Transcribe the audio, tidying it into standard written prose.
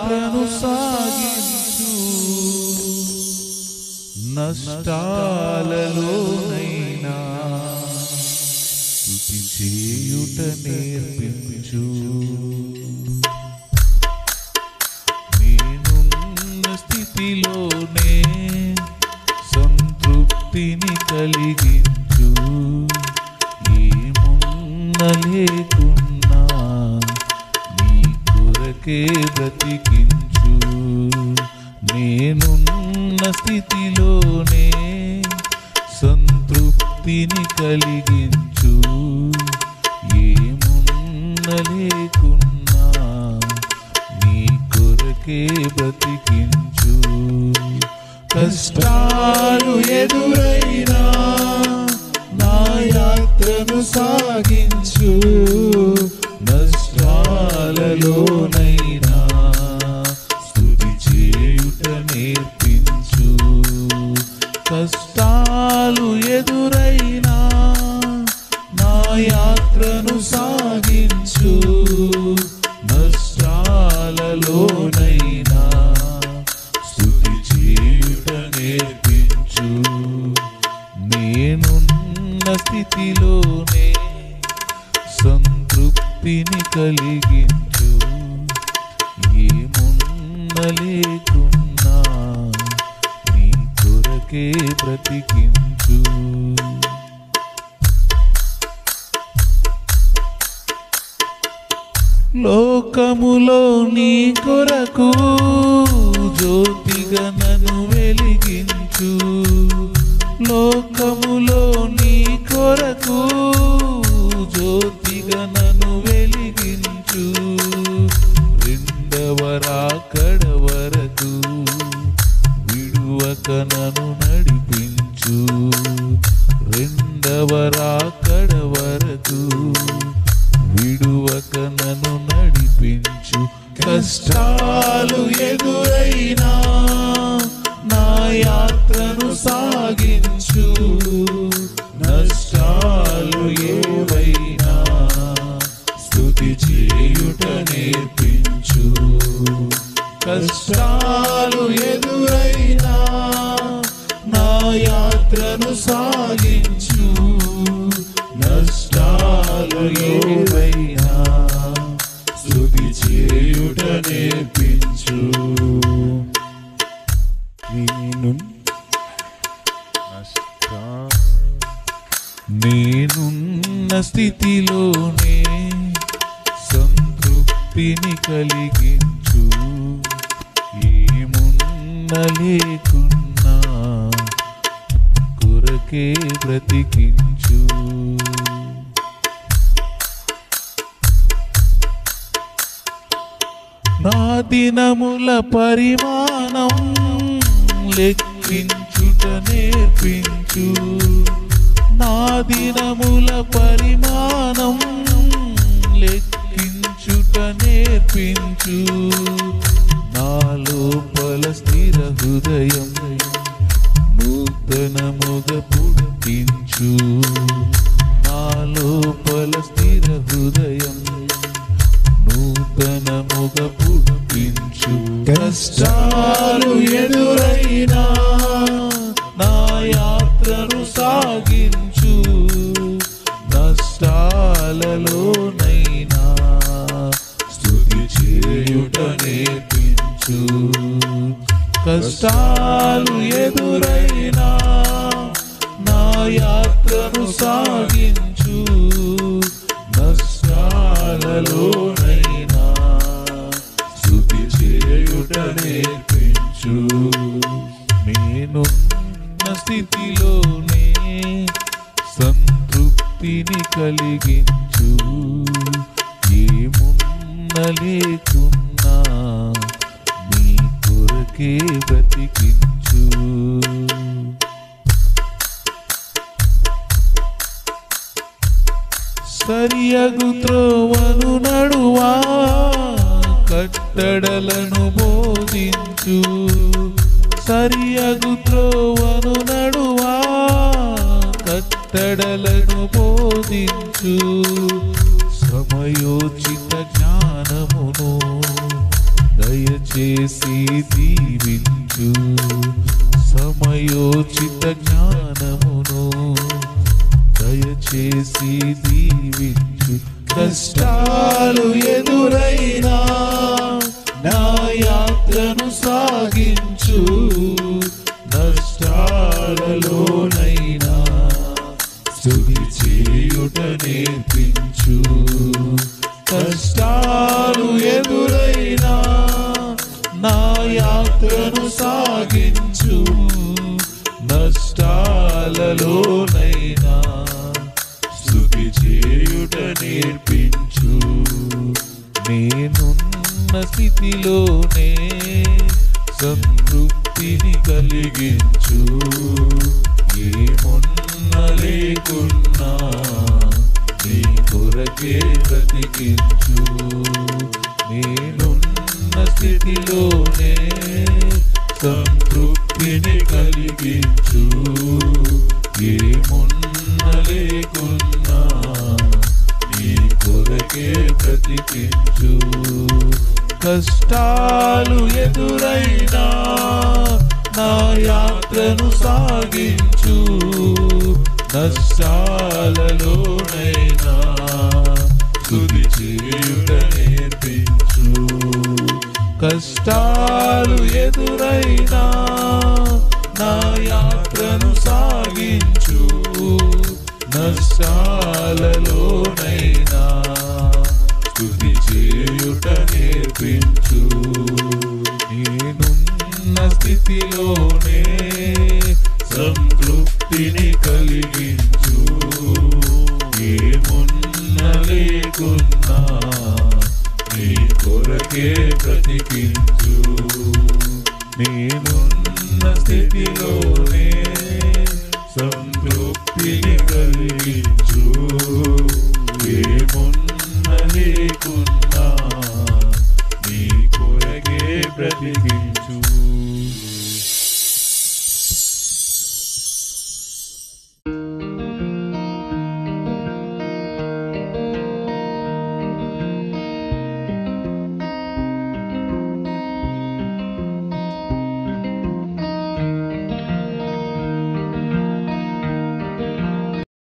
యాత్రను సాగించు, నష్టాలలోనైనా స్తుతి చేయుట నేర్పించు. నేనున్న స్థితిలోనే సంతృప్తిని కలిగించు, ఏమున్న లేకున్నా నీ కొరకే బ్రతికించు. నేనున్న స్థితిలోనే సంతృప్తిని కలిగించు, ఏమున్న లేకున్నా నీ కొరకే బ్రతికించు. కష్టాలు ఎదురైనా నా యాత్రను సాగించు, నష్టాలలోనైనా స్తుతి చేయుట నేర్పించు. కష్టాలు ఎదురైనా నా యాత్రను సాగించు, నష్టాలలోనైనా స్తుతి చేయుట నేర్పించు. నేనున్న స్థితిలోనే సంతృప్తిని కలిగించు, ఏమున్న లేకున్నా నీ కొరకే బ్రతికించు. లోకములో నీ కొరకు జ్యోతిగా నన్ను వెలిగించు, లోకములో నీ కొరకు జ్యోతిగా నన్ను వెలిగించు. రెండవ రాకడ వరకు విడువక నన్ను నడిపించు, రెండవ రాకడ వరకు విడువక నన్ను నడిపించు. కష్టాలు ఎదురైనా నా యాత్రను సాగించు, నష్టాలు ఏవైనా స్తుతి చేయుట నేర్పించు. కష్టాలు ఎదురైనా నా యాత్రను సాగించు, నష్టాలు ఏవైనా స్తుతి చేయుట నేర్పించు. నేనున్న స్థితిలోనే సంతృప్తిని కలిగించు, ఏమున్న లేకున్నా కొరకే బ్రతికించు. నా దినముల పరిమాణం లెక్కించుట నేర్పించు, నా దినముల పరిమాణం లెక్కించుట నేర్పించు. నా లోపల స్థిర హృదయం నూతనముగా పుట్టించు, నా లోపల స్థిర హృదయం నూతనముగా పుట్టించు. కష్టాలు ఎదురైనా నా యాత్రను సాగించు, నష్టాలలోనైనా స్తుతి చేయుట నేర్పించు. కష్టాలు ఎదురైనా నా యాత్రను సాగించు, నష్టాలలోనైనా స్తుతి చేయుట నేర్పించు. నేనున్న స్థితిలోనే సంతృప్తిని కలిగించు, ఏమున్న లేకున్నా నీ కొరకే బ్రతికించు. సరియగు త్రోవను నడువా కట్టడలను బోధించు, సరియగు త్రోవను నడువా కట్టడలను బోధించు. సమయోచిత జ్ఞానమును దయచేసి దయచేసి దీవించు సమయోచిత జ్ఞానమును దయచేసి దీవించు కష్టాలు ఎదురైనా నా యాత్రను సాగించు నష్టాలలోనైనా స్తుతి చేయుట నేర్పించు కష్టాలు ఎదురైనా నా యాత్రను సాగించు నష్టాలలోనైనా స్తుతి చేయుట నేర్పించు నేనున్న స్థితిలోనే సంతృప్తిని కలిగించు ఏమున్న లేకున్నా నీ కొరకే బ్రతికించు నేనున్న స్థితిలోనే సంతృప్తిని కలిగించు ఏమున్న లేకున్నా నీ కొరకే బ్రతికించు కష్టాలు ఎదురైనా నా యాత్రను సాగించు నష్టాలలోనైనా స్తుతి చేయుట నేర్పించు కష్టాలు ఎదురైనా నా యాత్రను సాగించు నష్టాలలోనైనా స్తుతి చేయుట నేర్పించు నేనున్న స్థితిలోనే సంతృప్తిని కలిగించు ఏమున్న లేకున్నా నీ కొరకే బ్రతికించు నేనున్న స్థితిలోనే సంతృప్తిని కలిగించు ఏమున్న లేకున్నా